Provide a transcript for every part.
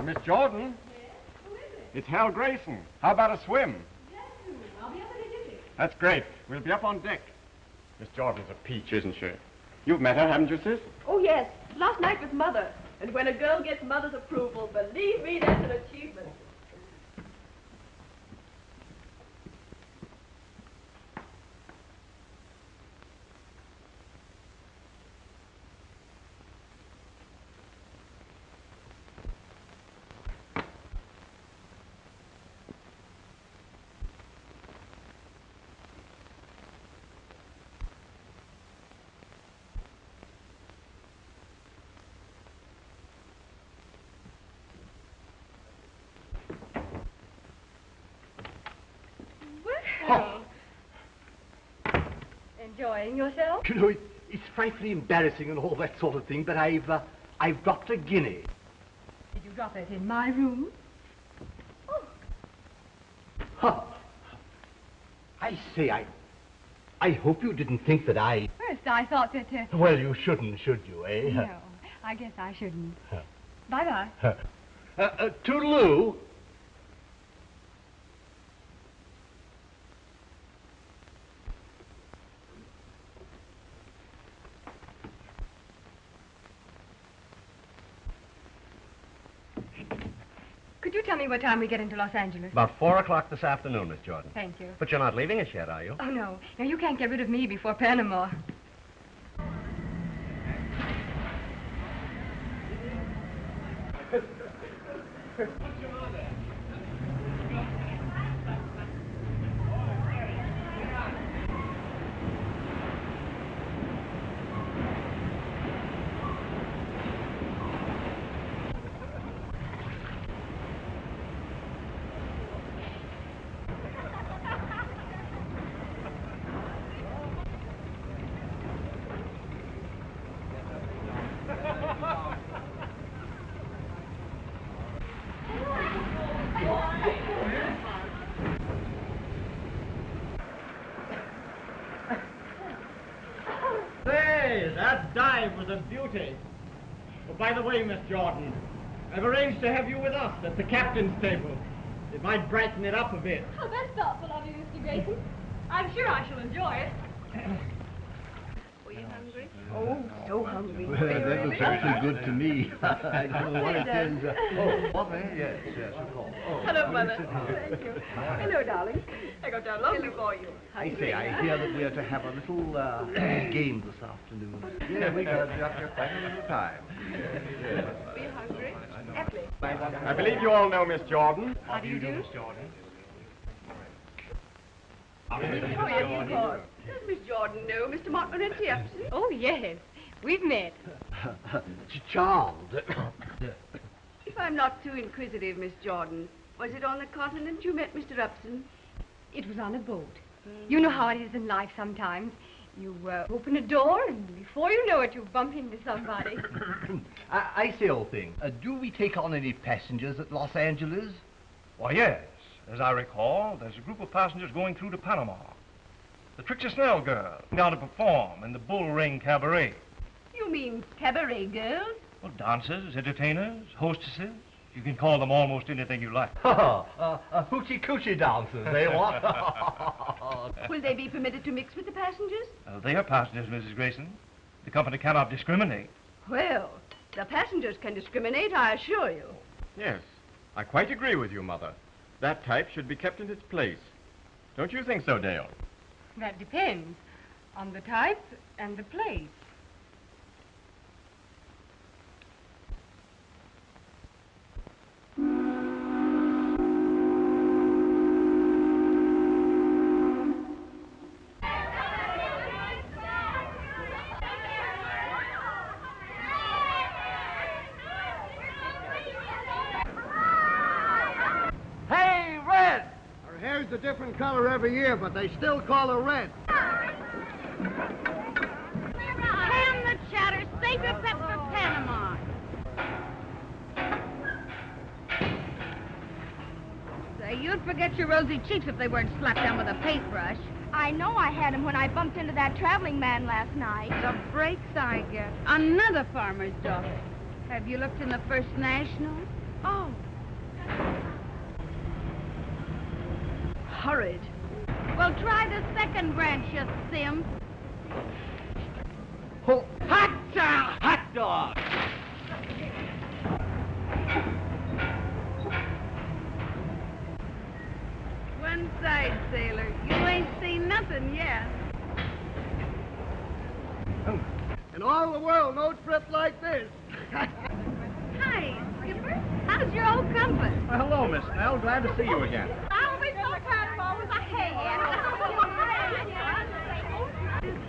Miss Jordan. Yes? Who is it? It's Hal Grayson. How about a swim? Yes, I'll be up in a jiffy. That's great. We'll be up on deck. Miss Jordan's a peach, isn't she? You've met her, haven't you, sis? Oh, yes. Last night with Mother. And when a girl gets Mother's approval, believe me, that's an achievement. Oh. Enjoying yourself? You know, it's frightfully embarrassing and all that sort of thing, but I've dropped a guinea. Did you drop it in my room? Oh. Huh. I say, I hope you didn't think that I... First, I thought that, Well, you shouldn't, should you, eh? No, I guess I shouldn't. Bye-bye. Toodaloo. Could you tell me what time we get into Los Angeles? About 4 o'clock this afternoon, Miss Jordan. Thank you. But you're not leaving us yet, are you? Oh, no. No, you can't get rid of me before Panama. Say, that dive was a beauty. Oh, by the way, Miss Jordan, I've arranged to have you with us at the captain's table. It might brighten it up a bit. Oh, that's thoughtful of you, Mr. Grayson. I'm sure I shall enjoy it. Were you hungry? Oh, so hungry. Well, that looks actually good to me. I don't know what it is. What, eh? Yes, of course. Oh, Hello, Mother. Thank you. Hello, darling. I got down lovely for you. I say, I hear that we are to have a little game this afternoon. Yeah, we got just quite a little time. Were you hungry? Aptly. I believe you all know Miss Jordan. How do you do? Miss Jordan? Oh, yes, of course. Does Miss Jordan know Mr. Montmorency Upson? Oh, yes. We've met. Charmed. If I'm not too inquisitive, Miss Jordan, was it on the continent you met Mr. Upson? It was on a boat. You know how it is in life sometimes. You open a door, and before you know it, you bump into somebody. I say, old thing, do we take on any passengers at Los Angeles? Why, yes. As I recall, there's a group of passengers going through to Panama. The Trixie Snell girl, down to perform in the Bull Ring Cabaret. You mean cabaret girls? Well, dancers, entertainers, hostesses. You can call them almost anything you like. Hoochie-coochie dancers, eh, what? Will they be permitted to mix with the passengers? They are passengers, Mrs. Grayson. The company cannot discriminate. Well, the passengers can discriminate, I assure you. Yes, I quite agree with you, Mother. That type should be kept in its place. Don't you think so, Dale? That depends on the type and the place. Hey, Red! Her hair's a different color every year, but they still call her Red. Ham the chatter, save your pep for Panama. Say, you'd forget your rosy cheeks if they weren't slapped down with a paintbrush. I know I had him when I bumped into that traveling man last night. The breaks I get. Another farmer's daughter. Have you looked in the First National? Oh. Horrid. Well, try the second branch, you simp. Oh, hot dog! One side, sailor. You ain't seen nothing yet. In all the world, no trip like this. Hi, Skipper. How's your old compass? Well, hello, Miss Snell. Glad to see you again. I'll be so proud of always a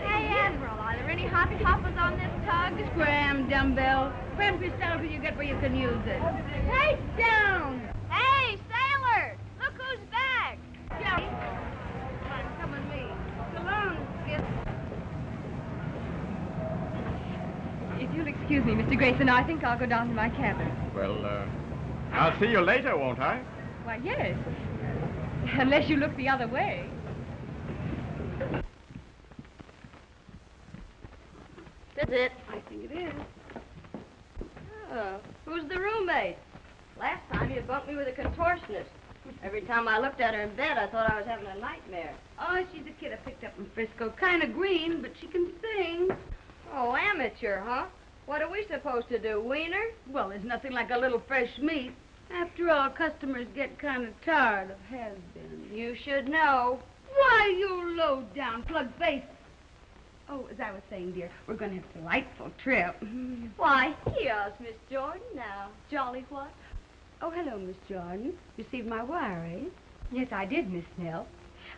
Hey, Admiral, are there any hot toppers on this tug? Scram, dumbbell. Cramp yourself till you get where you can use it. Hey, down! Hey, sailor! Look who's back! Come on, come with me. So long, Skip. If you'll excuse me, Mr. Grayson, I think I'll go down to my cabin. Well, I'll see you later, won't I? Why, yes. Unless you look the other way. Is it? I think it is. Oh, who's the roommate? Last time you bumped me with a contortionist. Every time I looked at her in bed, I thought I was having a nightmare. Oh, she's a kid I picked up in Frisco. Kind of green, but she can sing. Oh, amateur, huh? What are we supposed to do, wiener? Well, there's nothing like a little fresh meat. After all, customers get kind of tired of has-been. You should know. Why, you low-down plug face. Oh, as I was saying, dear, we're going to have a delightful trip. Why, here's Miss Jordan now. Jolly what? Oh, hello, Miss Jordan. Received my wire, eh? Yes, I did, Miss Snell.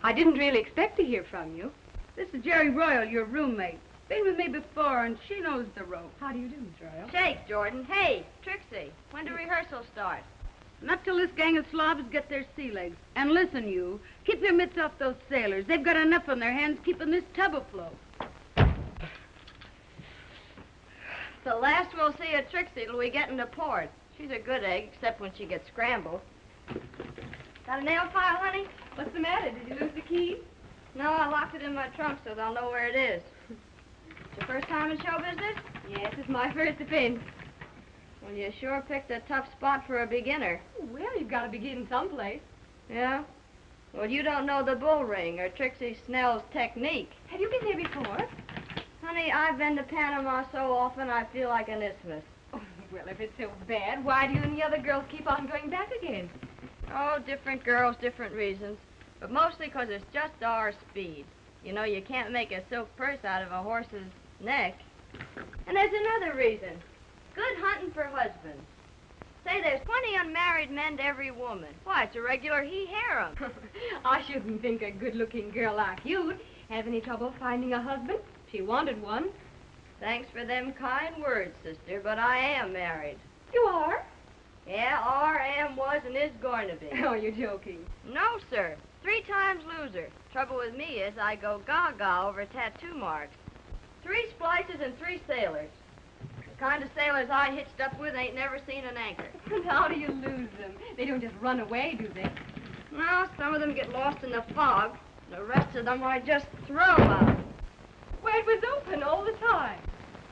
I didn't really expect to hear from you. This is Jerry Royal, your roommate. Been with me before, and she knows the rope. How do you do, Miss Royal? Shake, Jordan. Hey, Trixie, when do rehearsal start? Not till this gang of slobs get their sea legs. And listen, you, keep your mitts off those sailors. They've got enough on their hands keeping this tub afloat. The last we'll see of Trixie till we get into port. She's a good egg, except when she gets scrambled. Got a nail file, honey? What's the matter? Did you lose the key? No, I locked it in my trunk so they'll know where it is. It's your first time in show business? Yes, it's my first offense. Well, you sure picked a tough spot for a beginner. Well, you've got to begin someplace. Yeah? Well, you don't know the bull ring or Trixie Snell's technique. Have you been there before? Honey, I've been to Panama so often I feel like an isthmus. Oh, well, if it's so bad, why do you and the other girls keep on going back again? Oh, different girls, different reasons. But mostly 'cause it's just our speed. You know, you can't make a silk purse out of a horse's neck. And there's another reason. Good hunting for husbands. Say, there's 20 unmarried men to every woman. Why, it's a regular he-harem. I shouldn't think a good-looking girl like you'd have any trouble finding a husband. She wanted one. Thanks for them kind words, sister, but I am married. You are? Yeah, are, am, was, and is going to be. Oh, you're joking. No, sir. 3 times loser. Trouble with me is I go gaga over tattoo marks. 3 splices and 3 sailors. The kind of sailors I hitched up with ain't never seen an anchor. And how do you lose them? They don't just run away, do they? No, some of them get lost in the fog. The rest of them I just throw out. Well, it was open all the time.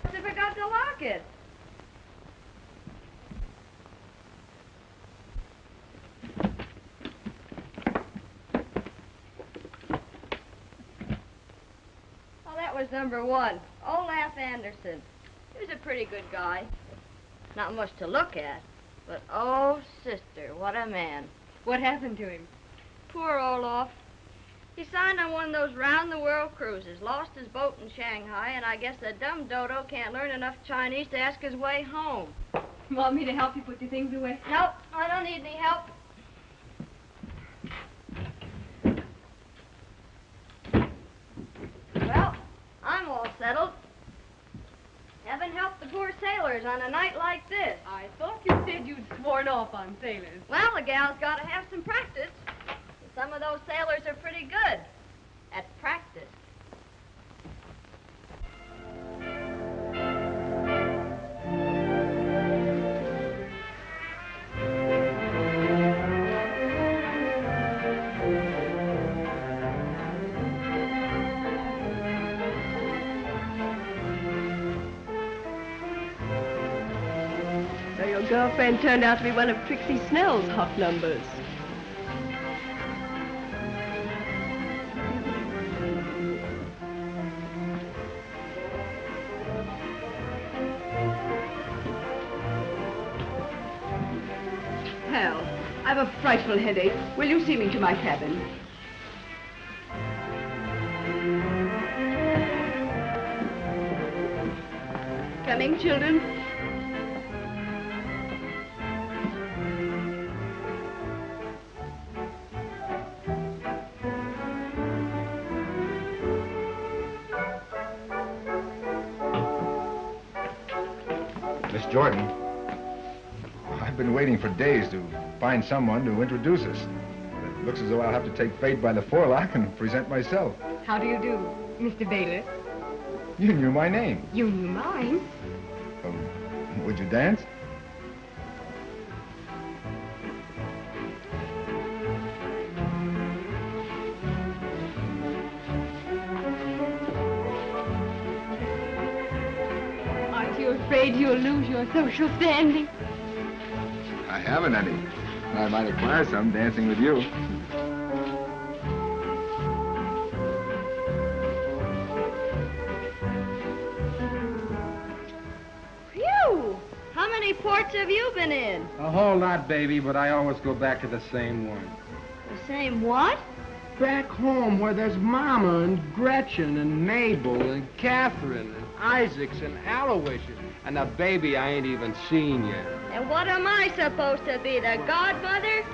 I forgot to lock it. Oh, that was number 1. Olaf Anderson. He was a pretty good guy. Not much to look at, but oh, sister, what a man. What happened to him? Poor Olaf. He signed on one of those round-the-world cruises, lost his boat in Shanghai, and I guess the dumb dodo can't learn enough Chinese to ask his way home. Want me to help you put your things away? Nope, I don't need any help. Well, I'm all settled. Heaven help the poor sailors on a night like this. I thought you said you'd sworn off on sailors. Well, the gal's got to have some practice. Some of those sailors are pretty good at practice. There you girlfriend turned out to be one of Trixie Snell's hot numbers. Hell, I have a frightful headache. Will you see me to my cabin? Coming, children. Miss Jordan, I've been waiting for days to find someone to introduce us. It looks as though I'll have to take fate by the forelock and present myself. How do you do, Mr. Bailiff? You knew my name. You knew mine. Would you dance? Aren't you afraid you'll lose your social standing? I haven't any. I might acquire some dancing with you. Phew! How many ports have you been in? A whole lot, baby, but I always go back to the same one. The same what? Back home where there's Mama and Gretchen and Mabel and Catherine and Isaacs and Aloysius and a baby I ain't even seen yet. And what am I supposed to be, the godmother?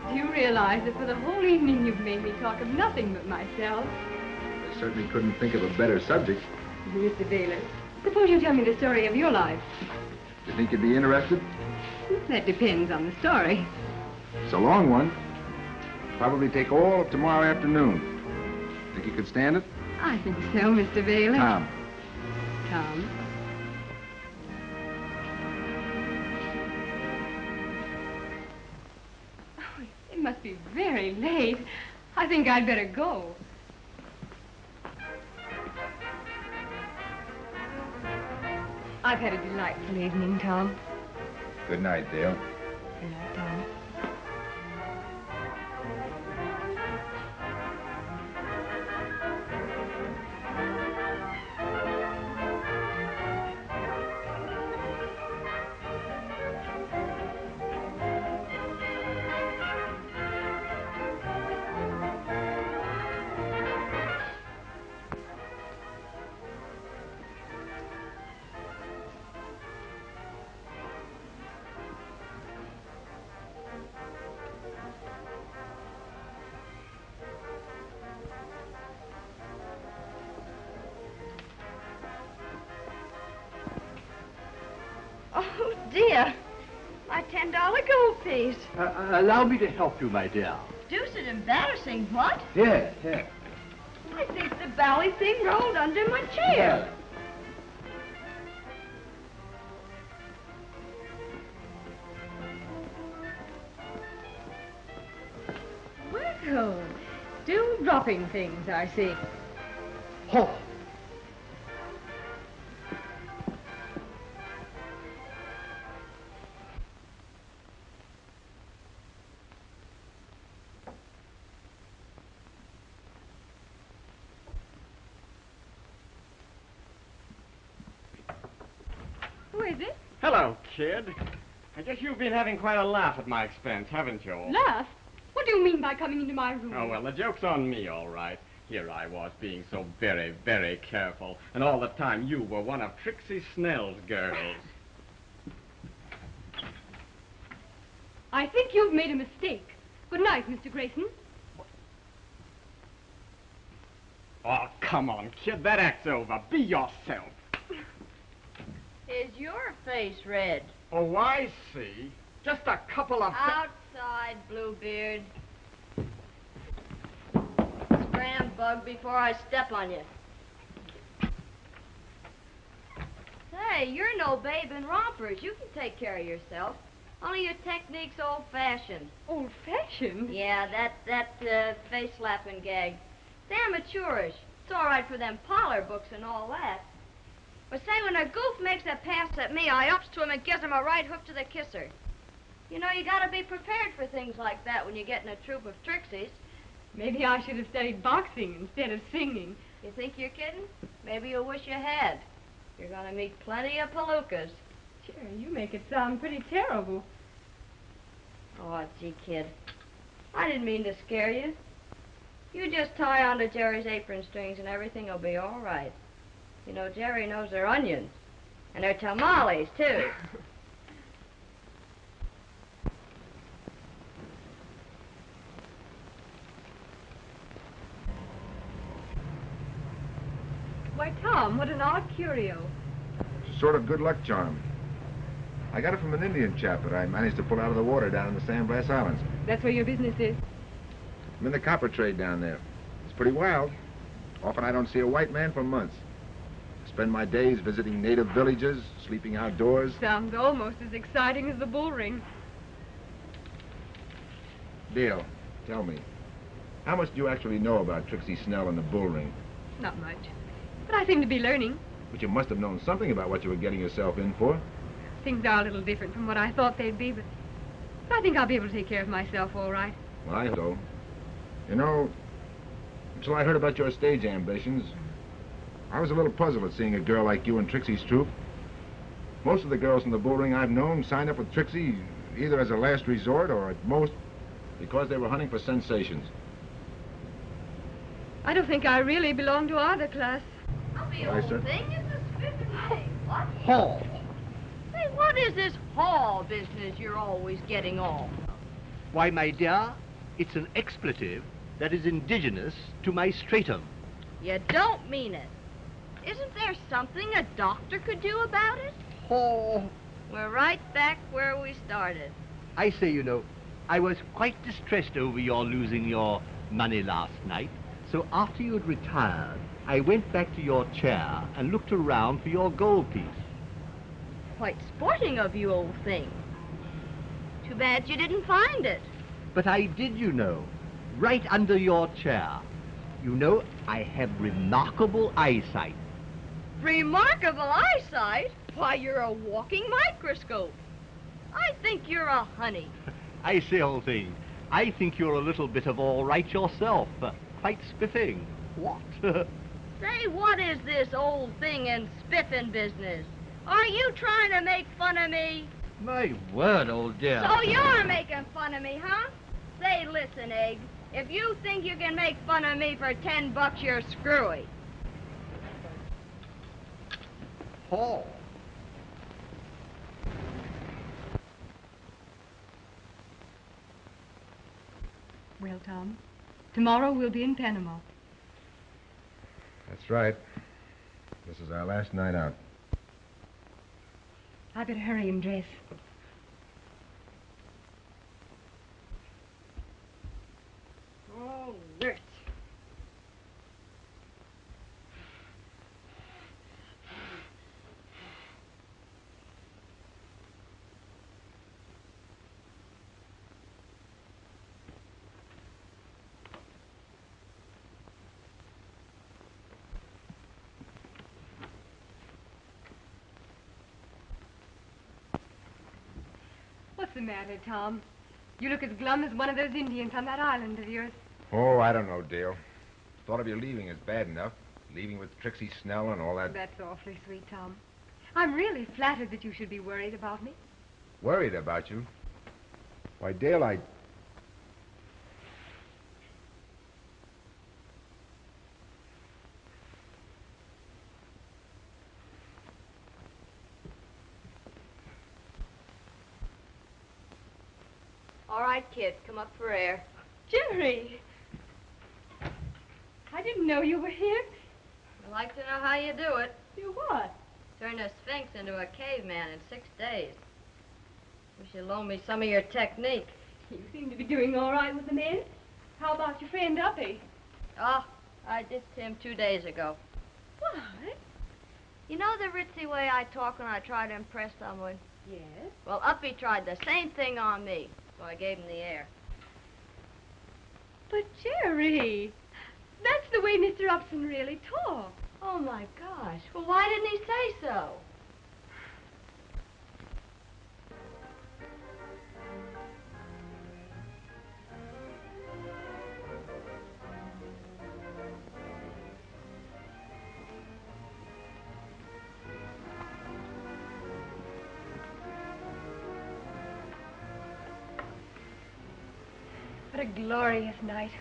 Do you realize that for the whole evening you've made me talk of nothing but myself? I certainly couldn't think of a better subject. Mr. Bailiff, suppose you tell me the story of your life. Do you think you'd be interested? That depends on the story. It's a long one. Probably take all of tomorrow afternoon. Think you could stand it? I think so, Mr. Bailiff. Tom. Tom. Oh, it must be very late. I think I'd better go. I've had a delightful evening, Tom. Good night, Dale. Good night, Tom. Oh, dear. My $10 gold piece. Allow me to help you, my dear. Deuced embarrassing, what? Here, here. I think the bally thing rolled under my chair. Well, still dropping things, I see. Oh. Who is it? Hello, kid. I guess you've been having quite a laugh at my expense, haven't you? Laugh? What do you mean by coming into my room? Oh, well, the joke's on me, all right. Here I was being so very, very careful, and all the time you were one of Trixie Snell's girls. I think you've made a mistake. Good night, Mr. Grayson. Oh, come on, kid, that act's over. Be yourself. Is your face red? Oh, I see. Just a couple of... Outside, Bluebeard. Scram, Bug, before I step on you. Say, you're no babe in rompers. You can take care of yourself. Only your technique's old-fashioned. Old-fashioned? Yeah, that face-slapping gag. It's amateurish. It's all right for them parlor books and all that. But say, when a goof makes a pass at me, I ups to him and gives him a right hook to the kisser. You know, you gotta be prepared for things like that when you get in a troop of trixies. Maybe I should have studied boxing instead of singing. You think you're kidding? Maybe you'll wish you had. You're gonna meet plenty of palookas. Jerry, you make it sound pretty terrible. Oh, gee, kid. I didn't mean to scare you. You just tie onto Jerry's apron strings and everything will be all right. You know, Jerry knows they're onions. And they're tamales, too. Why, Tom, what an odd curio. Sort of good luck charm. I got it from an Indian chap that I managed to pull out of the water down in the Sandblast Islands. That's where your business is? I'm in the copper trade down there. It's pretty wild. Often I don't see a white man for months. I spend my days visiting native villages, sleeping outdoors. Sounds almost as exciting as the bull ring. Dale, tell me, how much do you actually know about Trixie Snell and the bull ring? Not much. But I seem to be learning. But you must have known something about what you were getting yourself in for. Things are a little different from what I thought they'd be, but I think I'll be able to take care of myself all right. Well, I hope so. You know, until I heard about your stage ambitions, I was a little puzzled at seeing a girl like you in Trixie's troupe. Most of the girls in the bull ring I've known signed up with Trixie either as a last resort or at most because they were hunting for sensations. I don't think I really belong to either class. The old thing is a spiffing thing. What? Hall. Say, what is this hall business you're always getting on? Why, my dear, it's an expletive that is indigenous to my stratum. You don't mean it. Isn't there something a doctor could do about it? Oh. We're right back where we started. I say, you know, I was quite distressed over your losing your money last night. So after you'd retired, I went back to your chair and looked around for your gold piece. Quite sporting of you, old thing. Too bad you didn't find it. But I did, you know, right under your chair. You know, I have remarkable eyesight. Remarkable eyesight? Why, you're a walking microscope. I think you're a honey. I say, old thing, I think you're a little bit of all right yourself. Quite spiffing. What? Say, what is this old thing and spiffing business? Are you trying to make fun of me? My word, old dear. So you're making fun of me, huh? Say, listen, Egg. If you think you can make fun of me for $10, you're screwy. Paul. Well, Tom, tomorrow we'll be in Panama. That's right. This is our last night out. I better hurry and dress. Oh, nurse. What's the matter, Tom? You look as glum as one of those Indians on that island of yours. Oh, I don't know, Dale. Thought of you leaving is bad enough. Leaving with Trixie Snell and all that. That's awfully sweet, Tom. I'm really flattered that you should be worried about me. Worried about you? Why, Dale, I... All right, kid, come up for air. Jerry! I didn't know you were here. I'd like to know how you do it. Do what? Turn a sphinx into a caveman in 6 days. Wish you'd loan me some of your technique. You seem to be doing all right with the men. How about your friend Uppy? Oh, I ditched him 2 days ago. What? You know the ritzy way I talk when I try to impress someone? Yes. Well, Uppy tried the same thing on me, so I gave him the air. But, Jerry, That's the way Mr. Upson really talks. Oh, my gosh. Well, why didn't he say so? What a glorious night.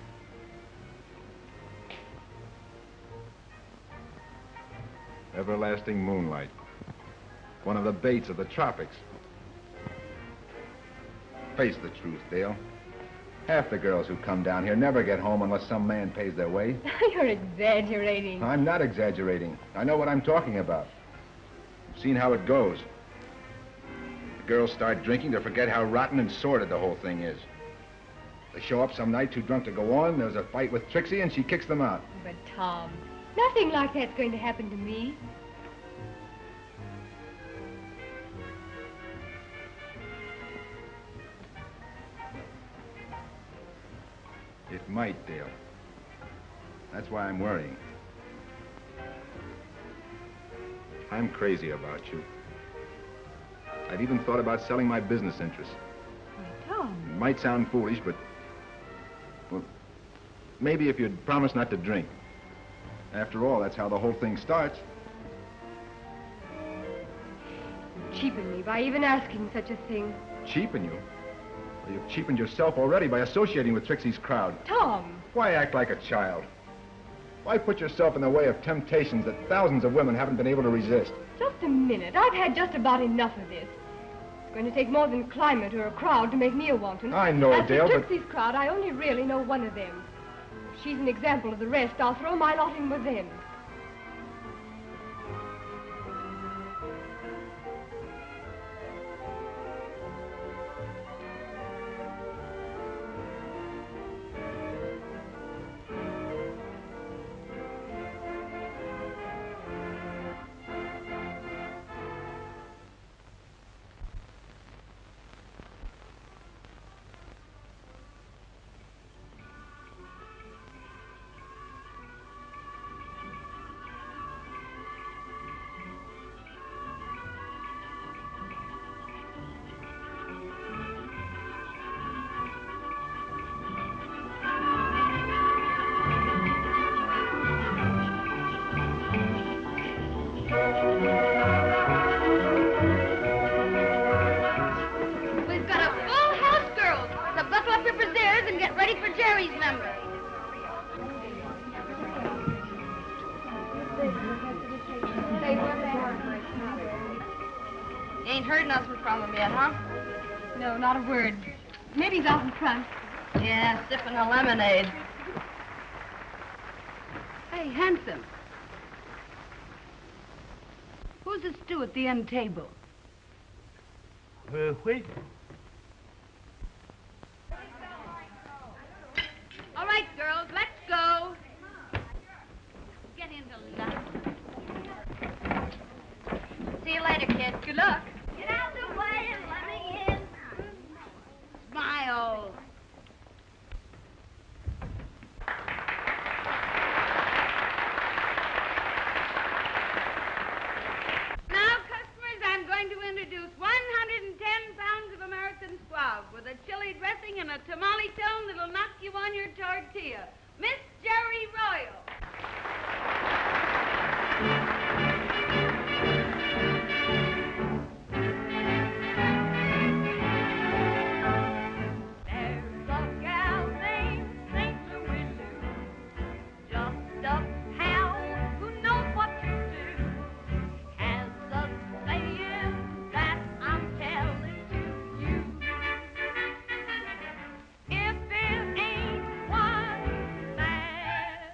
Everlasting moonlight. One of the baits of the tropics. Face the truth, Dale. Half the girls who come down here never get home unless some man pays their way. You're exaggerating. I'm not exaggerating. I know what I'm talking about. I've seen how it goes. The girls start drinking to forget how rotten and sordid the whole thing is. They show up some night too drunk to go on, there's a fight with Trixie, and she kicks them out. But, Tom, nothing like that's going to happen to me. It might, Dale. That's why I'm worrying. I'm crazy about you. I've even thought about selling my business interests. Tom. It might sound foolish, but... well, maybe if you'd promise not to drink. After all, that's how the whole thing starts. You cheapened me by even asking such a thing. Cheapen you? Well, you've cheapened yourself already by associating with Trixie's crowd. Tom! Why act like a child? Why put yourself in the way of temptations that thousands of women haven't been able to resist? Just a minute. I've had just about enough of this. It's going to take more than climate or a crowd to make me a wanton. I know, As Dale, for but... Trixie's crowd, I only really know one of them. If she's an example of the rest, I'll throw my lot in with them. You ain't heard nothing from him yet, huh? No, not a word. Maybe he's out in front. Yeah, sipping a lemonade. Hey, handsome. Who's the stew at the end table? Wait. All right, girls, let's go. Get into line. See you later, kid. Good luck. Get out of the way and let me in. Smile. Now, customers, I'm going to introduce 110 pounds of American squab with a chili dressing and a tamale tone that'll knock you on your tortilla. Miss Jerry Royal. There's a gal named St. Louis Lou, just a pal who knows what to do, has a saying that I'm telling to you. If it ain't one man,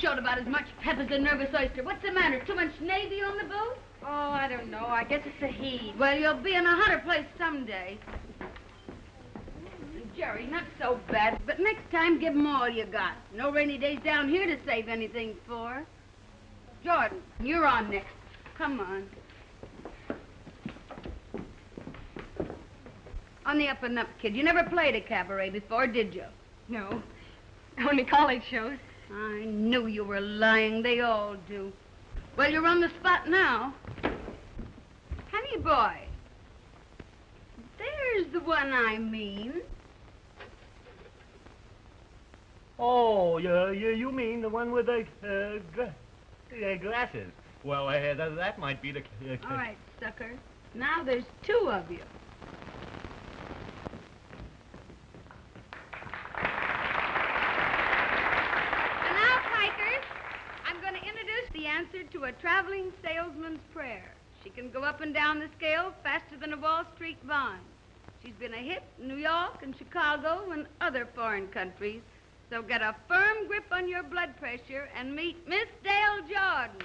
showed about as much pep as a nervous oyster. What's the matter? Too much Navy on the boat? Oh, I don't know. I guess it's the heat. Well, you'll be in a hotter place someday. Jerry, not so bad, but next time give 'em all you got. No rainy days down here to save anything for. Jordan, you're on next. Come on. On the up and up, kid. You never played a cabaret before, did you? No. Only college shows. I knew you were lying. They all do. Well, you're on the spot now. Honey boy. There's the one I mean. Oh, you mean the one with the glasses? Well, that might be the... All right, sucker. Now there's two of you. And now, pikers, I'm going to introduce the answer to a traveling salesman's prayer. She can go up and down the scale faster than a Wall Street bond. She's been a hit in New York and Chicago and other foreign countries. So get a firm grip on your blood pressure and meet Miss Dale Jordan.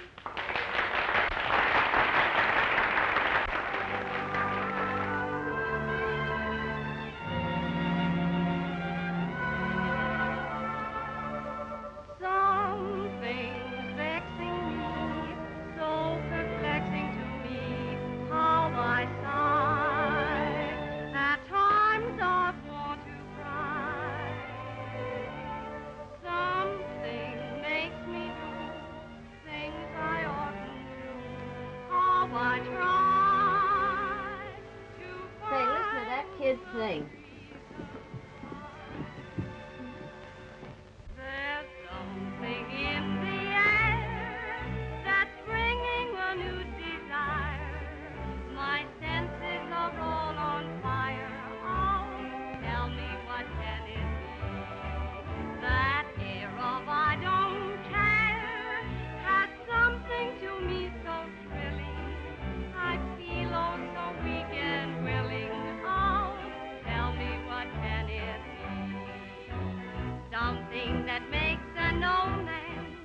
Something's vexing me, so perplexing to me, how I sigh. At times I want to cry. Something makes me do things I oughtn't do. How I try to Say, listen to that kid sing. There's something in the air that's bringing a new desire. My senses are all on fire. Oh, tell me what can it be? That air of I don't care has something to me so thrilling. I feel oh so weak and willing. Oh, tell me what can it be? Something that makes an old man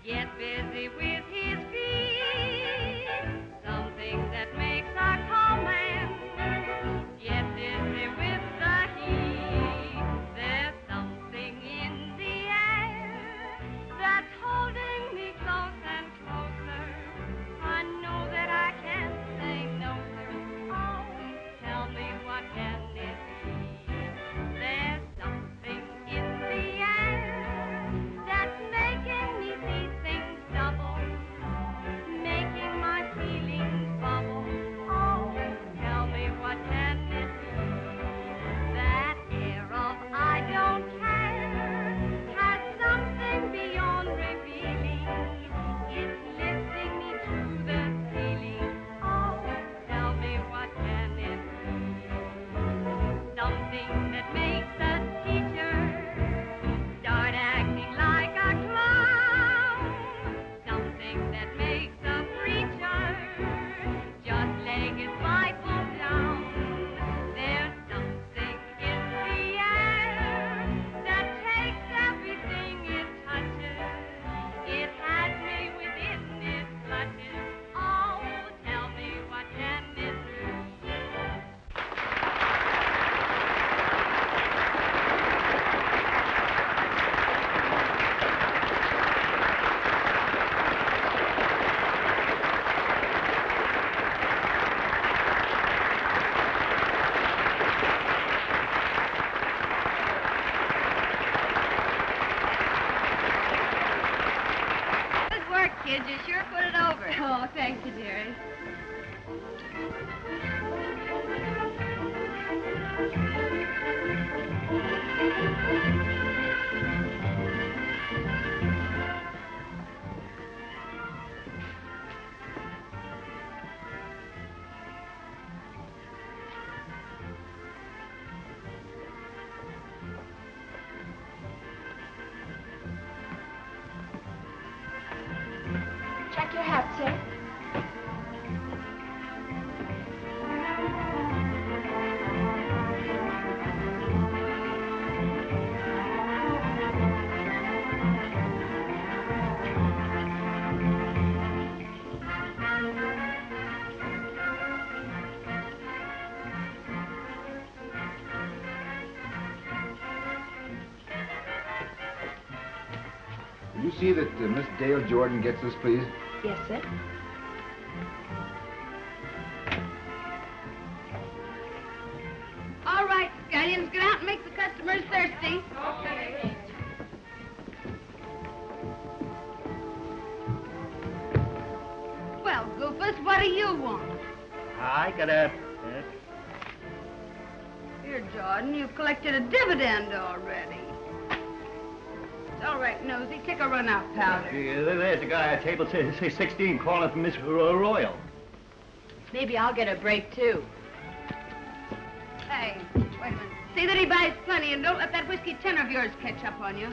get busy with his feet. Something that makes a calm man get busy with the heat. There's something in the air that's holding me close and closer. I know that I can't say no, sir. Oh, tell me what can it be? There's something in the air that's making me see things double, making my feelings bubble. Oh, tell me what can it be? That air of I don't care has something beyond revealing. It's lifting me to the ceiling. Oh, tell me what can it be? Something that makes a teacher start acting like a clown. Something that makes a preacher just letting his Bible down. There's something in the air that takes everything it touches. It has me within its clutches. Oh, tell me what can it be? Good work, kids. You sure put it over. Oh, thank you, dearie. Check your hat, sir. see that Miss Dale Jordan gets this, please? Yes, sir. All right, scallions, get out and make the customers thirsty. Okay. Well, Goofus, what do you want? I got a... Here, Jordan, you've collected a dividend already. It's all right, Nosy. Take a run-out powder. There's a guy at table, say 16, calling for Miss Royal. Maybe I'll get a break, too. Hey, wait a minute. See that he buys plenty, and don't let that whiskey tenor of yours catch up on you.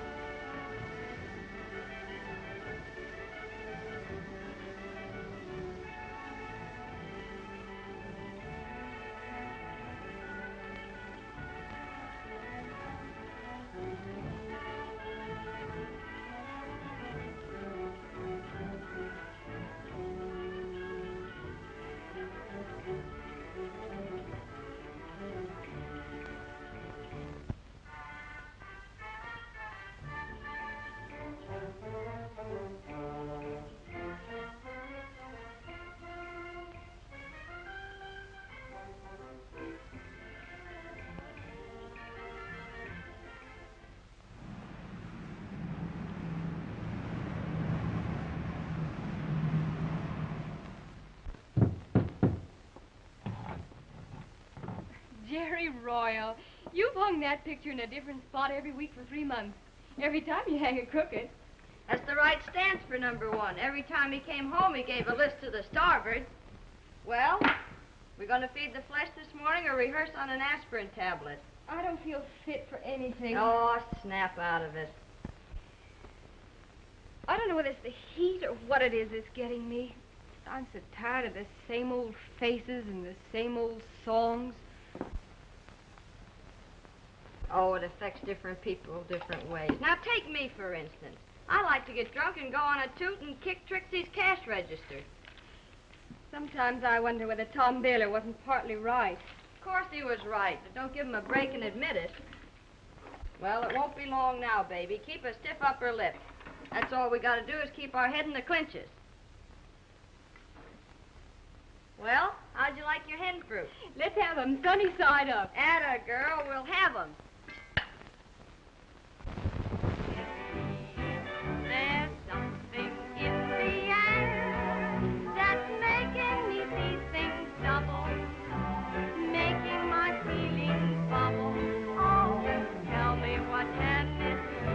Jerry Royal, you've hung that picture in a different spot every week for 3 months. Every time you hang it crooked. That's the right stance for number one. Every time he came home, he gave a list to the starboard. Well, we're going to feed the flesh this morning or rehearse on an aspirin tablet? I don't feel fit for anything. Oh, snap out of it. I don't know whether it's the heat or what it is that's getting me. I'm so tired of the same old faces and the same old songs. Oh, it affects different people different ways. Now, take me, for instance. I like to get drunk and go on a toot and kick Trixie's cash register. Sometimes I wonder whether Tom Baylor wasn't partly right. Of course he was right, but don't give him a break and admit it. Well, it won't be long now, baby. Keep a stiff upper lip. That's all we got to do is keep our head in the clinches. Well, how'd you like your hen fruit? Let's have them sunny side up. Atta girl, we'll have them. There's something in the air that's making me see things double, making my feelings bubble. Oh, tell me what can it do?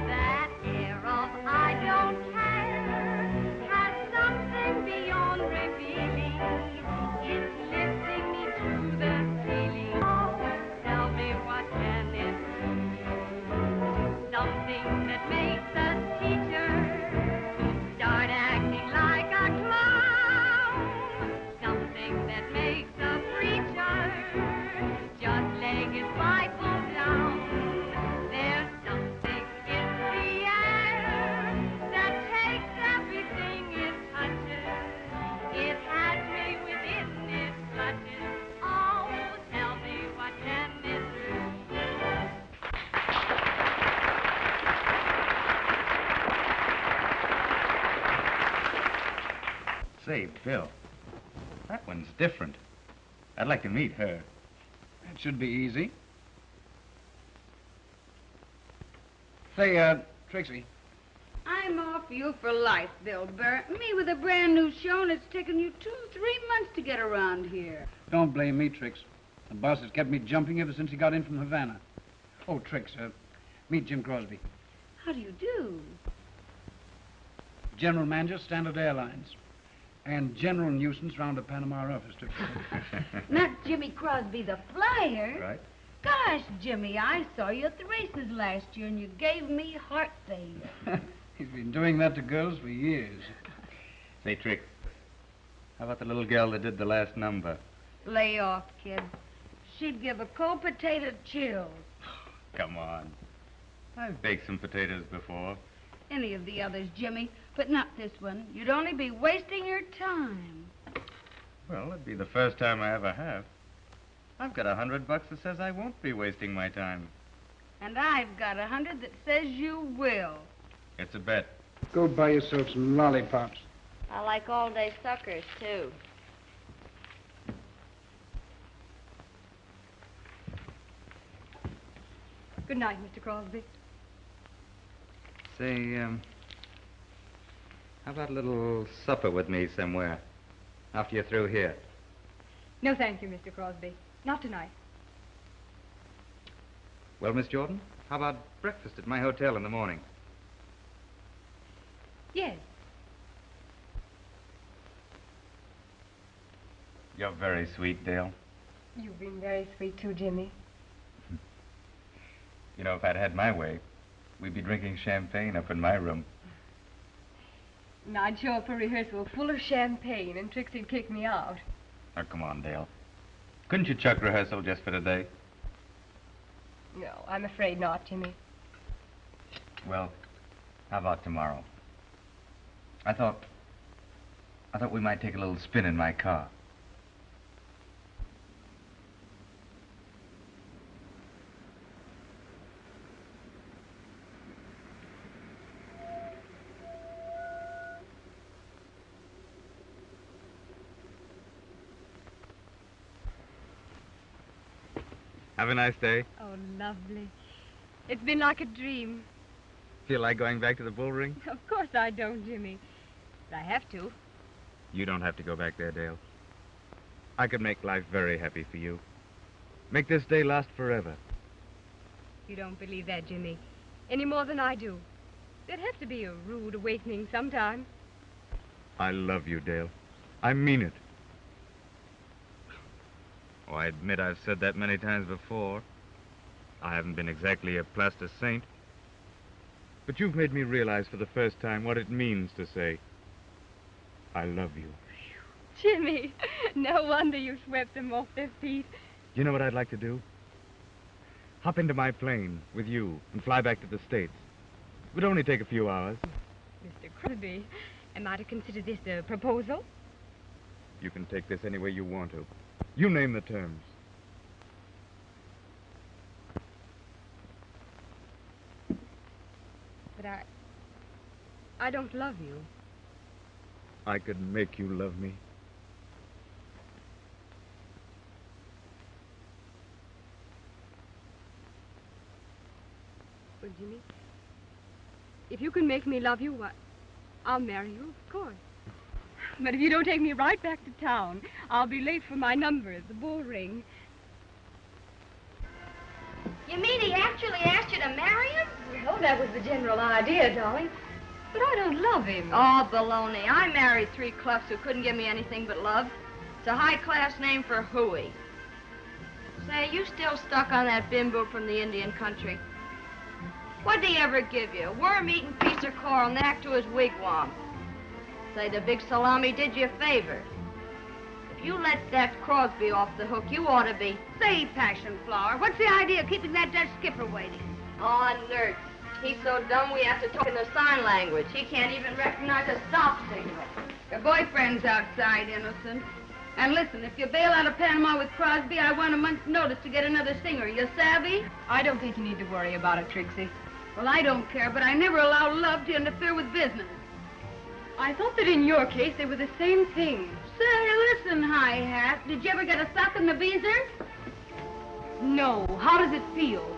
That air of I don't care has something beyond revealing. It's lifting me to the ceiling. Oh, tell me what can it do? Something that makes a teacher start acting like a clown. Something that makes a preacher just lay his Bible down. There's something in the air that takes everything it touches. It has me within its clutches. Oh, tell me what can it do? Say, Bill, that one's different. I'd like to meet her. That should be easy. Say, Trixie. I'm off you for life, Bill Barrett. Me with a brand new show, and it's taken you 2-3 months to get around here. Don't blame me, Trix. The boss has kept me jumping ever since he got in from Havana. Oh, Trix, meet Jim Crosby. How do you do? General Manager, Standard Airlines. And general nuisance round the Panama office, Trix. Not Jimmy Crosby, the flyer. Right. Gosh, Jimmy, I saw you at the races last year, and you gave me heart failure. He's been doing that to girls for years. Say, Trix, how about the little girl that did the last number? Lay off, kid. She'd give a cold potato chills. Come on. I've baked some potatoes before. Any of the others, Jimmy, but not this one. You'd only be wasting your time. Well, it'd be the first time I ever have. I've got $100 that says I won't be wasting my time. And I've got 100 that says you will. It's a bet. Go buy yourself some lollipops. I like all-day suckers, too. Good night, Mr. Crosby. Say, how about a little supper with me somewhere after you're through here? No, thank you, Mr. Crosby. Not tonight. Well, Miss Jordan, how about breakfast at my hotel in the morning? Yes. You're very sweet, Dale. You've been very sweet, too, Jimmy. You know, if I'd had my way, we'd be drinking champagne up in my room. And I'd show up for rehearsal full of champagne, and Trixie'd kick me out. Oh, come on, Dale. Couldn't you chuck rehearsal just for today? No, I'm afraid not, Jimmy. Well, how about tomorrow? I thought we might take a little spin in my car. Have a nice day. Oh, lovely. It's been like a dream. Feel like going back to the bull ring? Of course I don't, Jimmy. But I have to. You don't have to go back there, Dale. I could make life very happy for you. Make this day last forever. You don't believe that, Jimmy, any more than I do. There'd have to be a rude awakening sometime. I love you, Dale. I mean it. Oh, I admit I've said that many times before. I haven't been exactly a plaster saint. But you've made me realize for the first time what it means to say, I love you. Jimmy, no wonder you swept them off their feet. You know what I'd like to do? Hop into my plane with you and fly back to the States. It would only take a few hours. Mr. Crosby, am I to consider this a proposal? You can take this any way you want to. You name the terms. But I don't love you. I could make you love me. Well, Jimmy, if you can make me love you, I'll marry you, of course. But if you don't take me right back to town, I'll be late for my number at the bull ring. You mean he actually asked you to marry him? Well, that was the general idea, darling. But I don't love him. Oh, baloney. I married 3 cluffs who couldn't give me anything but love. It's a high-class name for hooey. Say, you still stuck on that bimbo from the Indian country? What'd he ever give you? A worm-eating piece of coral knack to his wigwam. Say, the big salami did you a favor. If you let that Crosby off the hook, you ought to be... Say, Passion Flower, what's the idea of keeping that Dutch skipper waiting? Oh, nerds. He's so dumb we have to talk in the sign language. He can't even recognize a stop signal. Your boyfriend's outside, innocent. And listen, if you bail out of Panama with Crosby, I want a month's notice to get another singer. You savvy? I don't think you need to worry about it, Trixie. Well, I don't care, but I never allow love to interfere with business. I thought that in your case they were the same thing. Say, listen, Hi-Hat. Did you ever get a sock in the beezer? No. How does it feel?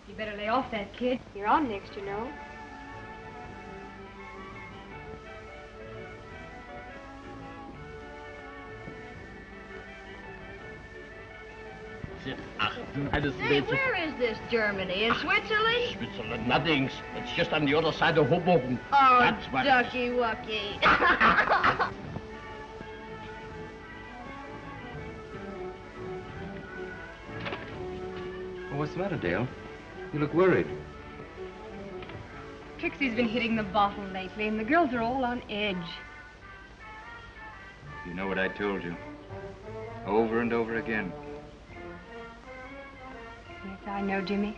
You better lay off that kid. You're on next, you know. Hey, where is this, Germany? In Switzerland? Switzerland, nothing. It's just on the other side of Hoboken. Oh, That's what... ducky-wucky. Well, what's the matter, Dale? You look worried. Trixie's been hitting the bottle lately, and the girls are all on edge. You know what I told you. Over and over again. Yes, I know, Jimmy.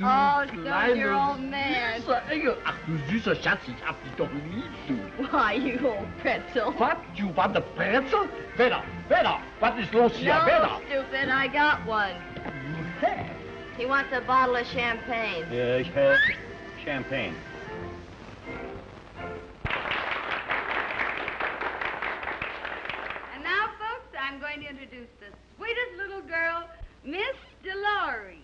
Oh, Stone's your old man. Ach, du süßer Schatz, ich hab dich doch lieb, du. Why, you old pretzel. What? You want a pretzel? Vidor, what is los hier? No, Vidor. stupid, I got one. He wants a bottle of champagne. Ich have champagne. And now, folks, I'm going to introduce the sweetest little girl, Miss Dolores.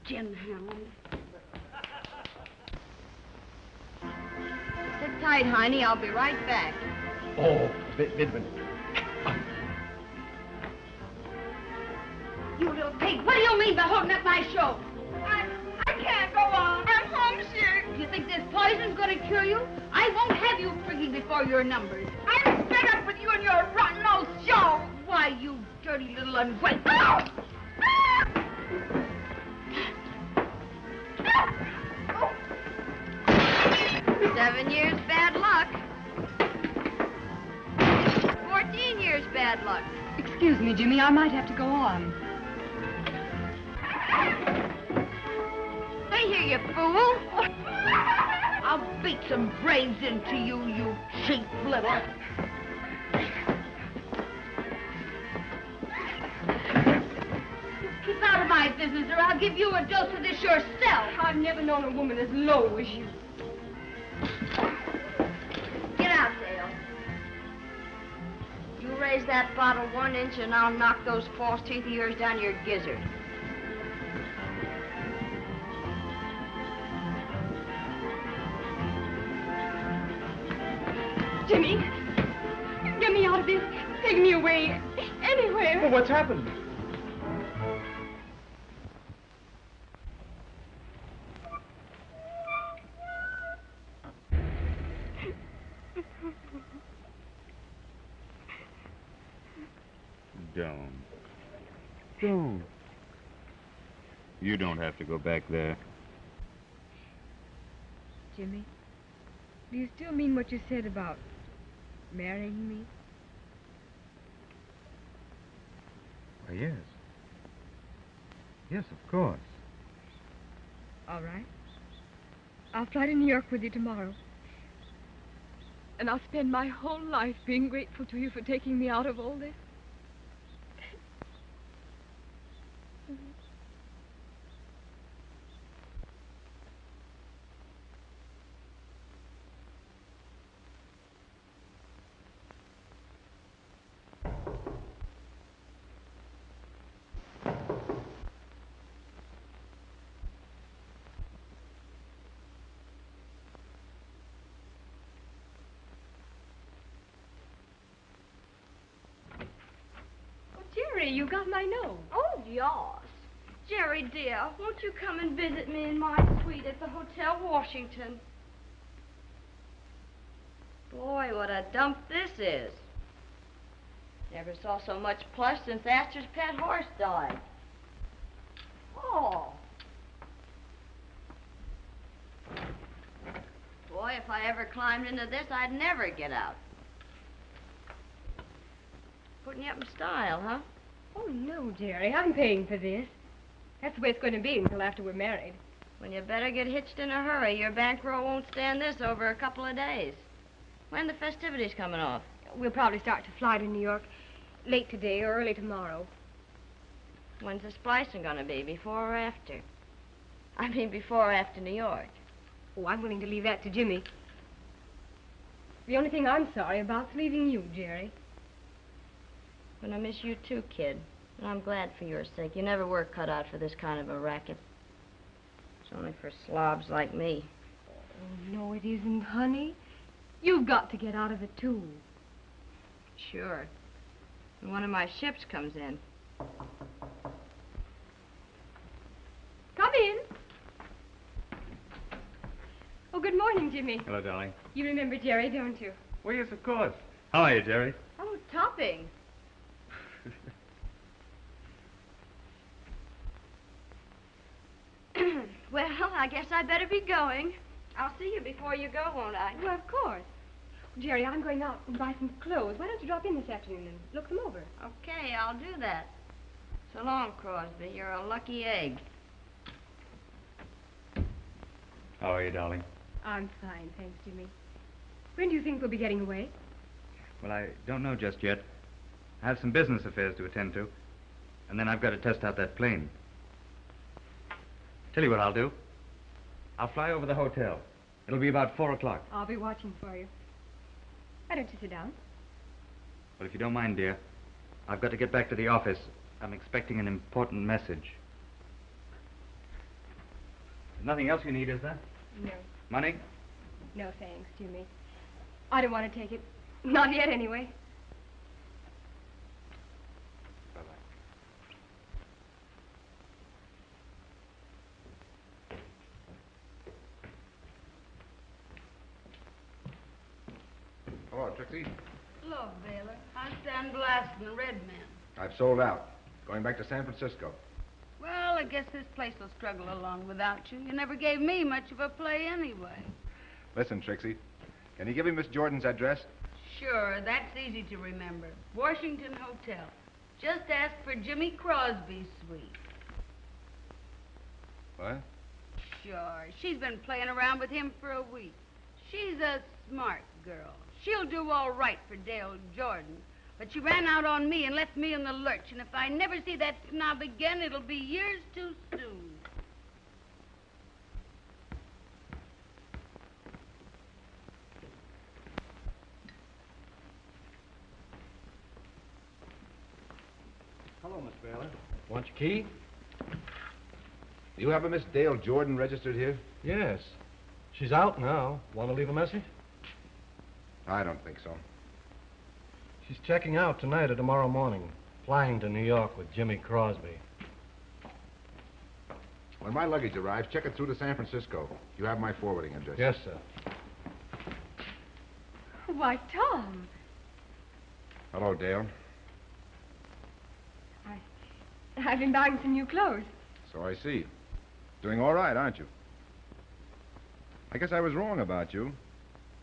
Jim Hammond. Sit tight, honey. I'll be right back. Oh, wait a minute. You little pig, what do you mean by holding up my show? I can't go on. I'm homesick. You think this poison's going to cure you? I won't have you freaking before your numbers. I'm fed up with you and your rotten old show. Why, you dirty little ungrateful. Oh! 7 years bad luck. 14 years bad luck. Excuse me, Jimmy, I might have to go on. Stay here, you fool. I'll beat some brains into you, you cheap little... Keep out of my business, or I'll give you a dose of this yourself. I've never known a woman as low as you. Get out, Dale. You raise that bottle 1 inch and I'll knock those false teeth of yours down your gizzard. Jimmy, get me out of this. Take me away. Anywhere. Well, what's happened? Don't. You don't have to go back there. Jimmy, do you still mean what you said about marrying me? Why, yes. Yes, of course. All right. I'll fly to New York with you tomorrow. And I'll spend my whole life being grateful to you for taking me out of all this. Jerry, you got my note. Oh, yes. Jerry, dear, won't you come and visit me in my suite at the Hotel Washington? Boy, what a dump this is. Never saw so much plush since Astor's pet horse died. Oh. Boy, if I ever climbed into this, I'd never get out. Putting you up in style, huh? Oh, no, Jerry. I'm paying for this. That's the way it's going to be until after we're married. Well, you better get hitched in a hurry. Your bankroll won't stand this over a couple of days. When are the festivities coming off? We'll probably start to fly to New York late today or early tomorrow. When's the splicing going to be, before or after? I mean, before or after New York. Oh, I'm willing to leave that to Jimmy. The only thing I'm sorry about is leaving you, Jerry. But I miss you too, kid. And I'm glad for your sake. You never were cut out for this kind of a racket. It's only for slobs like me. Oh, no, it isn't, honey. You've got to get out of it, too. Sure. When one of my ships comes in. Come in. Oh, good morning, Jimmy. Hello, darling. You remember Jerry, don't you? Well, yes, of course. How are you, Jerry? Oh, topping. Well, I guess I better be going. I'll see you before you go, won't I? Well, of course. Jerry, I'm going out and buy some clothes. Why don't you drop in this afternoon and look them over? Okay, I'll do that. So long, Crosby. You're a lucky egg. How are you, darling? I'm fine, thanks, Jimmy. When do you think we'll be getting away? Well, I don't know just yet. I have some business affairs to attend to. And then I've got to test out that plane. Tell you what I'll do. I'll fly over the hotel. It'll be about 4 o'clock. I'll be watching for you. Why don't you sit down? Well, if you don't mind, dear, I've got to get back to the office. I'm expecting an important message. There's nothing else you need, is there? No. Money? No, thanks, Jimmy. I don't want to take it. Not yet, anyway. Hello, Trixie. Look, Baylor, I stand blasting the red men. I've sold out. Going back to San Francisco. Well, I guess this place will struggle along without you. You never gave me much of a play anyway. Listen, Trixie, can you give me Miss Jordan's address? Sure, that's easy to remember. Washington Hotel. Just ask for Jimmy Crosby's suite. What? Sure, she's been playing around with him for a week. She's a smart girl. She'll do all right for Dale Jordan. But she ran out on me and left me in the lurch. And if I never see that snob again, it'll be years too soon. Hello, Miss Baylor. Want your key? Do you have a Miss Dale Jordan registered here? Yes. She's out now. Want to leave a message? I don't think so. She's checking out tonight or tomorrow morning. Flying to New York with Jimmy Crosby. When my luggage arrives, check it through to San Francisco. You have my forwarding address. Yes, sir. Why, Tom. Hello, Dale. I've been buying some new clothes. So I see. Doing all right, aren't you? I guess I was wrong about you.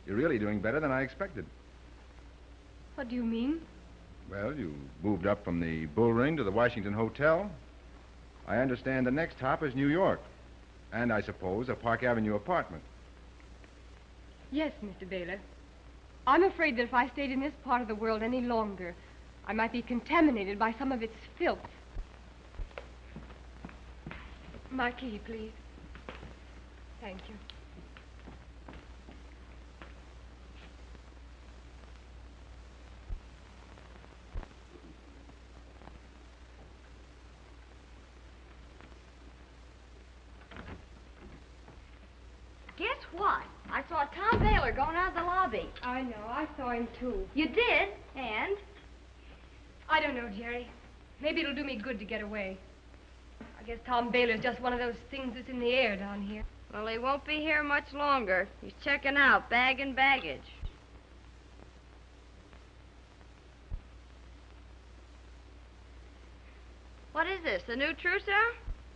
You're really doing better than I expected. What do you mean? Well, you moved up from the Bull Ring to the Washington Hotel. I understand the next hop is New York. And I suppose a Park Avenue apartment. Yes, Mr. Baylor. I'm afraid that if I stayed in this part of the world any longer, I might be contaminated by some of its filth. My key, please. Thank you. Guess what? I saw Tom Baylor going out of the lobby. I know. I saw him, too. You did? And? I don't know, Jerry. Maybe it'll do me good to get away. I guess Tom Baylor's just one of those things that's in the air down here. Well, he won't be here much longer. He's checking out, bagging baggage. What is this, a new trousseau?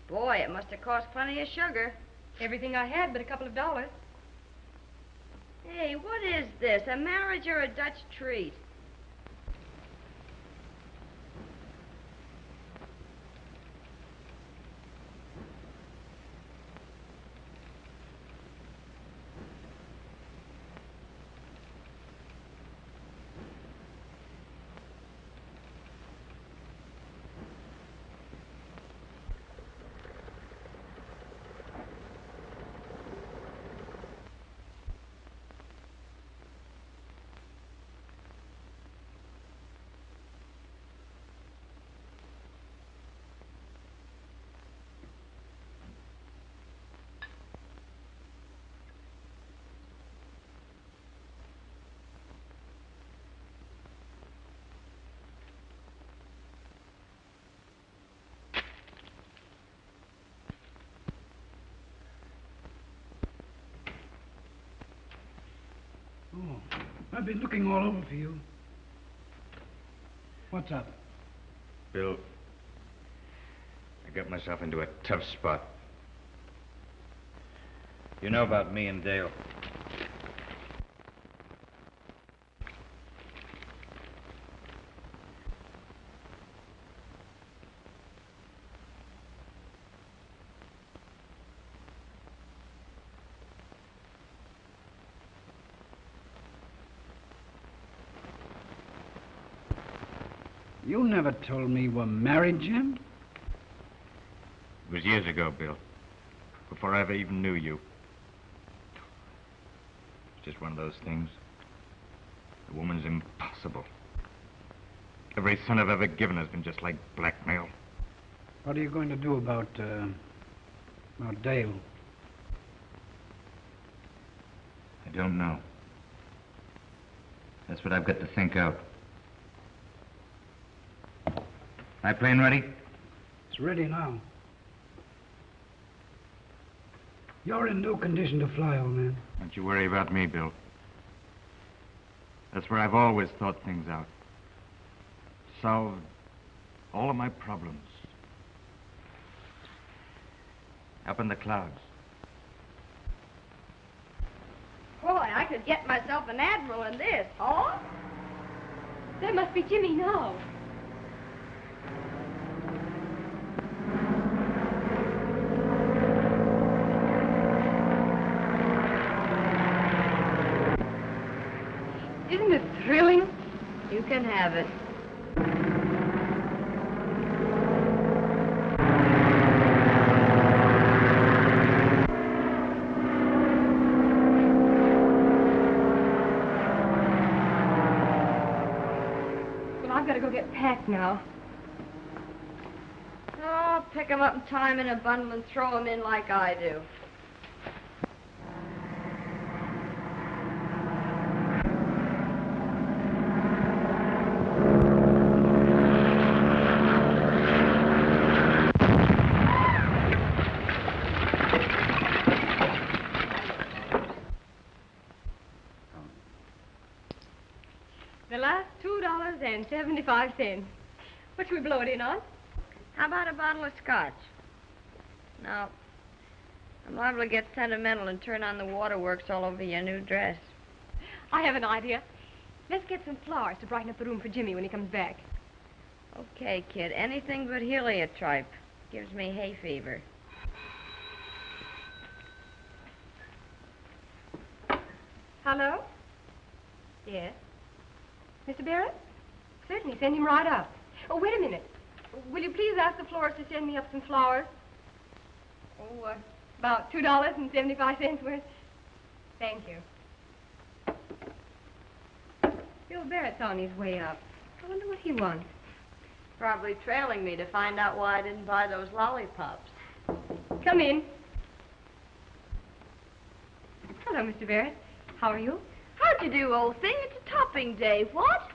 Boy, it must have cost plenty of sugar. Everything I had but a couple of dollars. Hey, what is this, a marriage or a Dutch treat? Oh, I've been looking all over for you. What's up? Bill, I got myself into a tough spot. You know about me and Dale. You never told me you were married, Jim. It was years ago, Bill. Before I ever even knew you. It's just one of those things. The woman's impossible. Every son I've ever given has been just like blackmail. What are you going to do about Dale? I don't know. That's what I've got to think out. My plane ready? It's ready now. You're in no condition to fly, old man. Don't you worry about me, Bill. That's where I've always thought things out. Solved all of my problems. Up in the clouds. Boy, I could get myself an admiral in this, huh? That must be Jimmy now. Isn't it thrilling? You can have it. Well, I've got to go get packed now. Oh, pick them up and tie them in a bundle and throw them in like I do. The last $2.75. What should we blow it in on? How about a bottle of scotch? No. I'm liable to get sentimental and turn on the waterworks all over your new dress. I have an idea. Let's get some flowers to brighten up the room for Jimmy when he comes back. Okay, kid. Anything but heliotrope. Gives me hay fever. Hello? Yes? Mr. Barrett? Certainly. Send him right up. Oh, wait a minute. Will you please ask the florist to send me up some flowers? Oh, about $2.75 worth. Thank you. Bill Barrett's on his way up. I wonder what he wants. Probably trailing me to find out why I didn't buy those lollipops. Come in. Hello, Mr. Barrett. How are you? How'd you do, old thing? It's a topping day. What?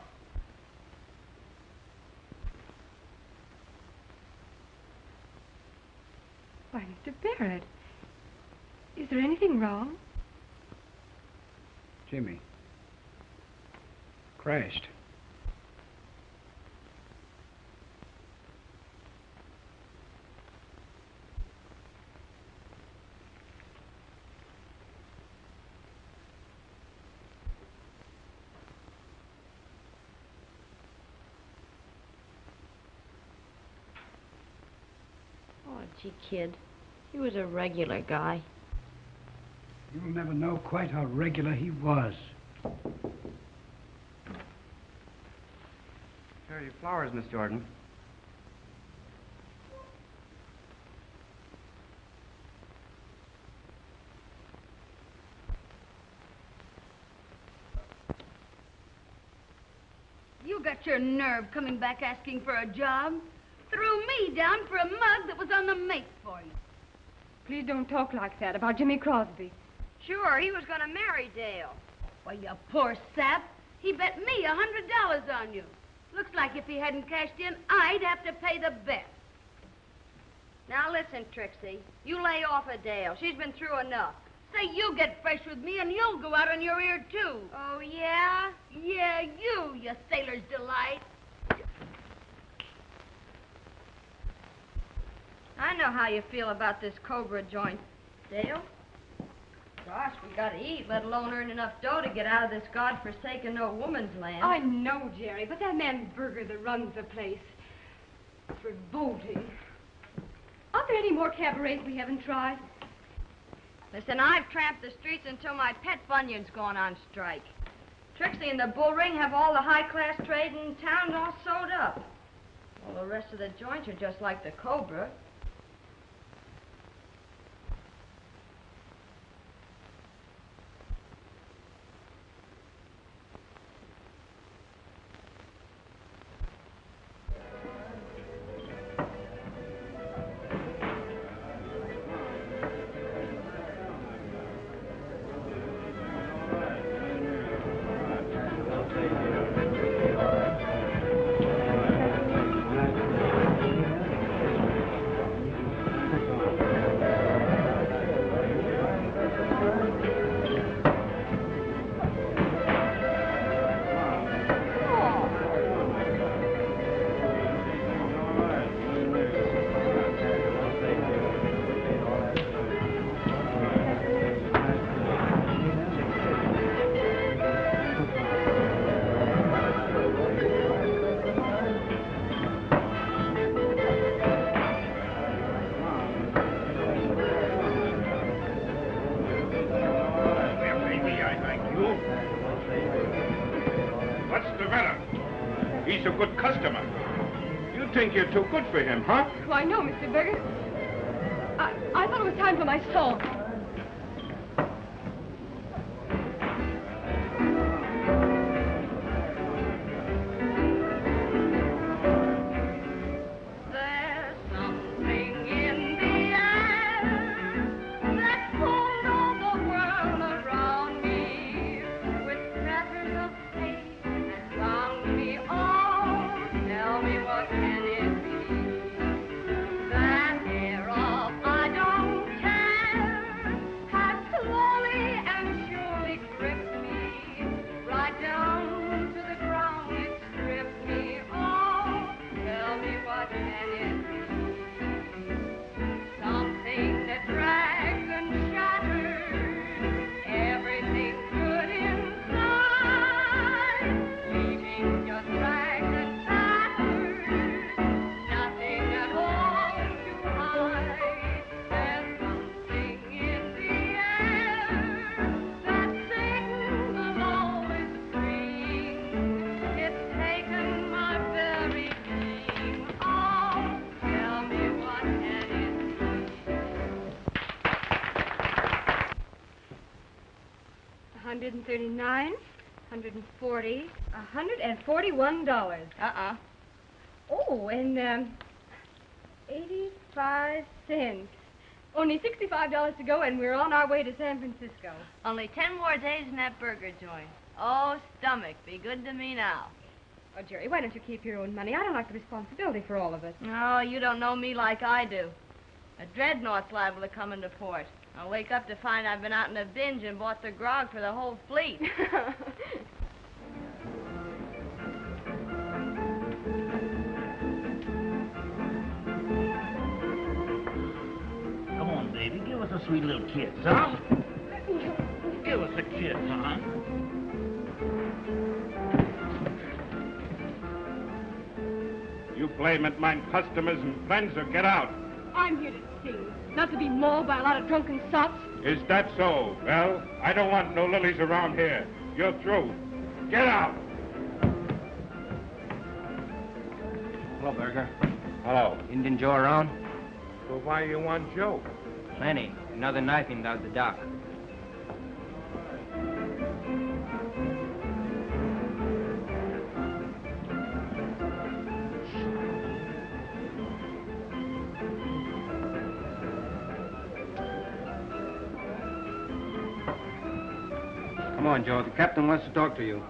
Why, Mr. Barrett, is there anything wrong? Jimmy. Crashed. Oh, gee, kid. He was a regular guy. You'll never know quite how regular he was. Here are your flowers, Miss Jordan. You got your nerve coming back asking for a job? Threw me down for a mug that was on the make for you. Please don't talk like that about Jimmy Crosby. Sure, he was going to marry Dale. Why, you poor sap. He bet me $100 on you. Looks like if he hadn't cashed in, I'd have to pay the bet. Now listen, Trixie. You lay off of Dale. She's been through enough. Say you get fresh with me and you'll go out on your ear, too. Oh, yeah? Yeah, you sailor's delight. I know how you feel about this Cobra joint, Dale. Gosh, we gotta eat, let alone earn enough dough to get out of this godforsaken no woman's land. I know, Jerry, but that man Berger that runs the place, it's revolting. Aren't there any more cabarets we haven't tried? Listen, I've tramped the streets until my pet bunion's gone on strike. Trixie and the bull ring have all the high-class trade in town all sewed up. rest of the joints are just like the Cobra. He's a good customer. You think you're too good for him, huh? Why, no, Mr. Berger. I thought it was time for my song. $139, $140, $141. Oh, and 85 cents. Only $65 to go, and we're on our way to San Francisco. Only 10 more days in that burger joint. Oh, stomach, be good to me now. Oh, Jerry, why don't you keep your own money? I don't like the responsibility for all of it. No, you don't know me like I do. A dreadnought's liable to come into port. I'll wake up to find I've been out in a binge and bought the grog for the whole fleet. Come on, baby. Give us a sweet little kiss, huh? Give us a kiss, huh? You blame it, mine customers and friends, or get out. I'm here to sing, not to be mauled by a lot of drunken sots. Is that so? Well, I don't want no lilies around here. You're through. Get out! Hello, Berger. Hello. Indian Joe around? Well, why you want Joe? Plenty. Another knifing down the dock. Come on, Joe. The captain wants to talk to you.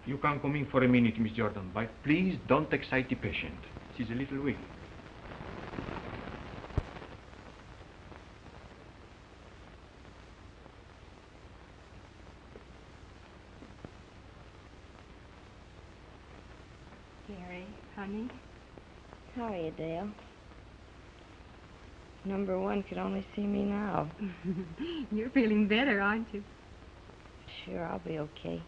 You can come in for a minute, Miss Jordan, but please don't excite the patient. She's a little weak. Gary, honey. How are you, Dale? Number one could only see me now. You're feeling better, aren't you? Sure, I'll be okay.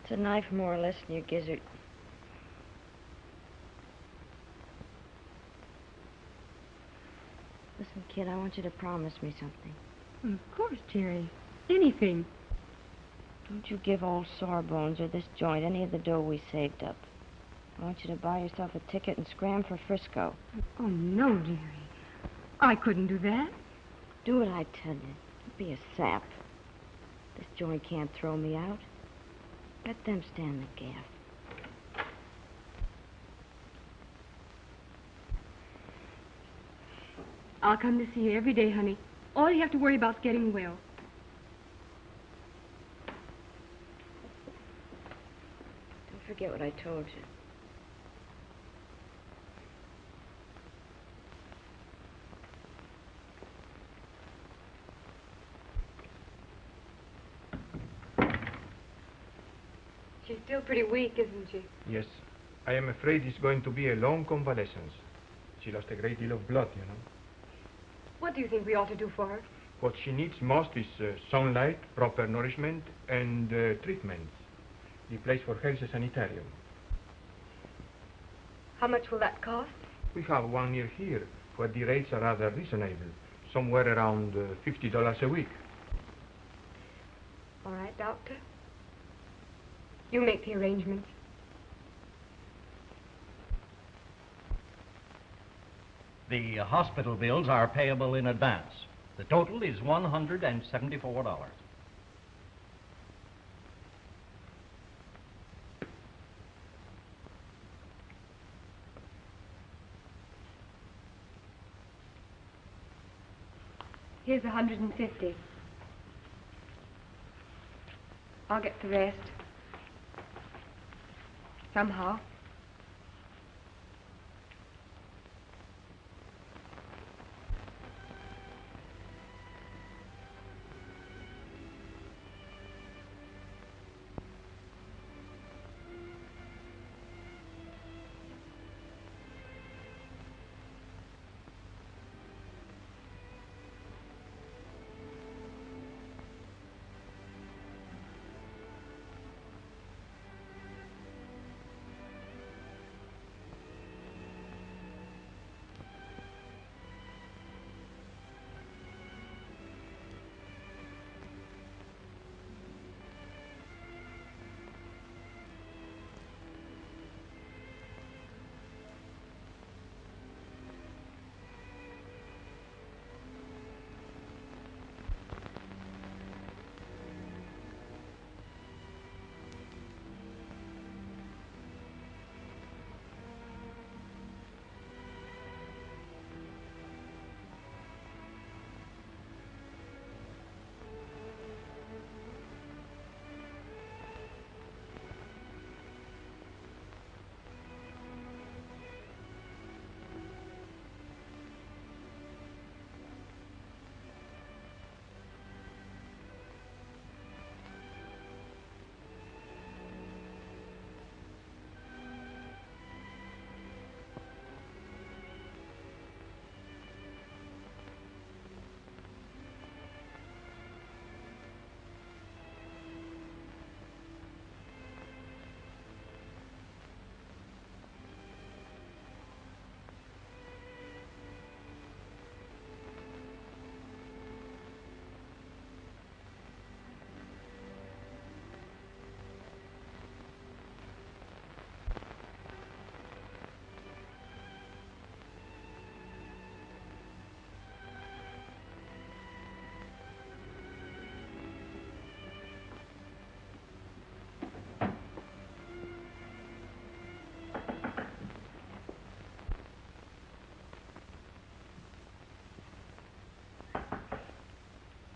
It's a knife more or less in your gizzard. Listen, kid, I want you to promise me something. Of course, Jerry. Anything. Don't you give old Sawbones or this joint any of the dough we saved up. I want you to buy yourself a ticket and scram for Frisco. Oh, no, Jerry. I couldn't do that. Do what I tell you. Don't be a sap. This joint can't throw me out. Let them stand the gaff. I'll come to see you every day, honey. All you have to worry about is getting well. Don't forget what I told you. She's still pretty weak, isn't she? Yes. I am afraid it's going to be a long convalescence. She lost a great deal of blood, you know. What do you think we ought to do for her? What she needs most is sunlight, proper nourishment, and treatments. The place for her is a sanitarium. How much will that cost? We have one near here, where the rates are rather reasonable, somewhere around $50 a week. All right, Doctor. You make the arrangements. The hospital bills are payable in advance. The total is $174. Here's 150. I'll get the rest. Somehow.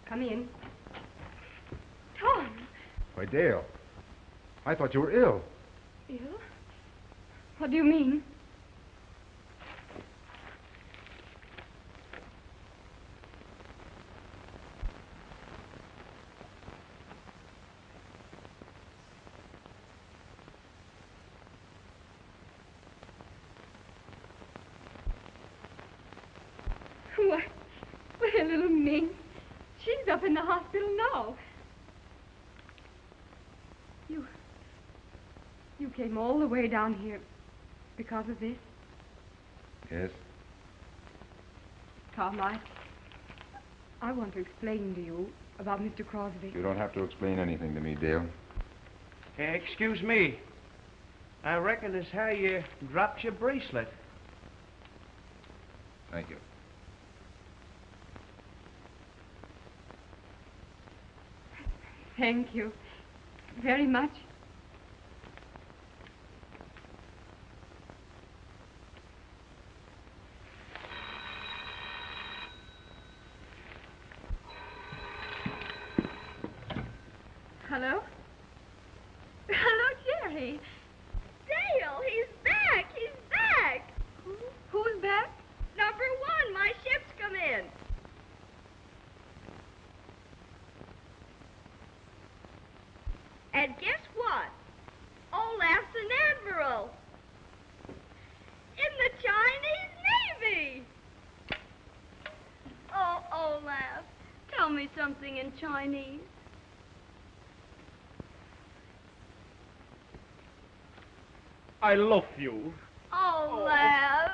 Come in. Tom! Why, Dale, I thought you were ill. Ill? What do you mean? Why, little Ming. She's up in the hospital now. You came all the way down here because of this? Yes. Tom, I want to explain to you about Mr. Crosby. You don't have to explain anything to me, Dale. Hey, excuse me. I reckon it's how you dropped your bracelet. Thank you. Thank you very much. Hello? Hello, Jerry. Dale, he's back! He's back! Who's back? Number 1, my ship's come in. And guess what? Olaf's an admiral. In the Chinese Navy. Oh, Olaf, tell me something in Chinese. I love you. Olaf.